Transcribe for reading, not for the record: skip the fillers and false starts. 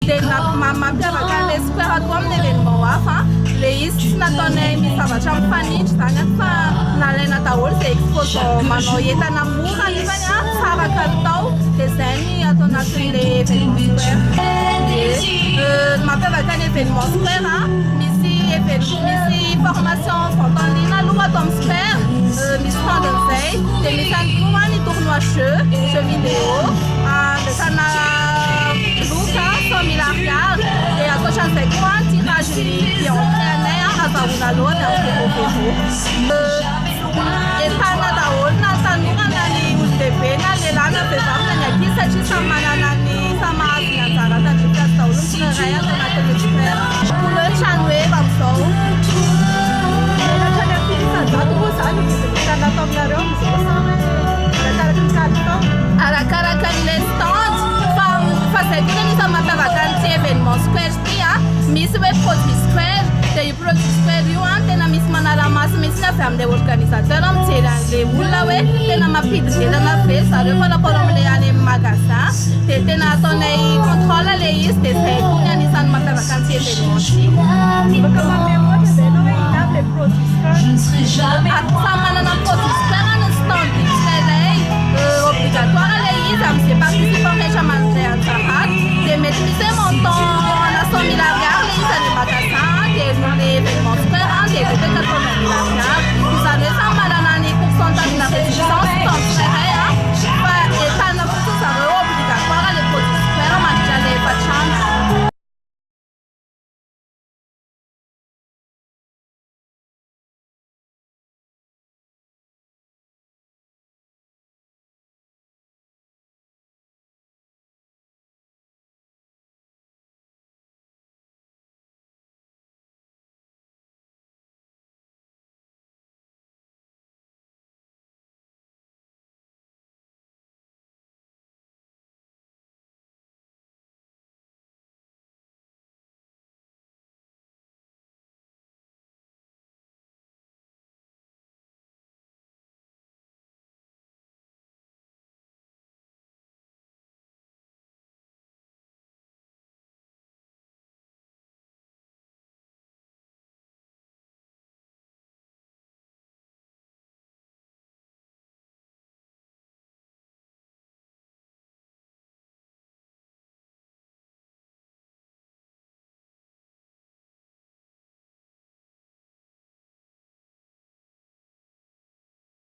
dia mampiavaka an'ilay super atao amin'ny événement hafa le izy tsy nataonay misy zavatra mifanindry zany fa nalaina daholo izay exposant manao entana mora nefany tsara kalitao dia izay ny atao anatin'ilay événement square. Mampiavaka ny événement square misy formation vente en ligne aloha atao amin'ny square misy fandin'izay dia misy ihany koa ny tournoi jeu vidéo ahitana loka 100 000 ariary dia ankoatran'izay koa tirage ny entrée anay azahoana loatra amin'ny entana daholo na tanora na ny olon-dehibe na lehilahy na vehivavy na ny ankizy satria samy manana ny samy mahazo ny anjara asany fiasy daholo ny tsirairay atao anatin'ny square. Couleur trano hoe amin'izao elatra ny ampisanjato moa zany vidin'entana atao aminareo amin'izao arakaraka an'ilay stand fa zay koa anisany mampiavaka an'ity événement square ity misy hoe produit square dia io produit square io tena misy manara-maso mihitsy avy amin'ilay organisateur mijery an'ilay olona hoe tena mampidivelana be zareo par rapport amin'ilay any amin'ny magasin dia tena ataonay contrôle ilay izy dia zay koa ny anisany mampiavaka an'ity événement ity. Baka mamemoatra zay anao hoe inavy ilay produit square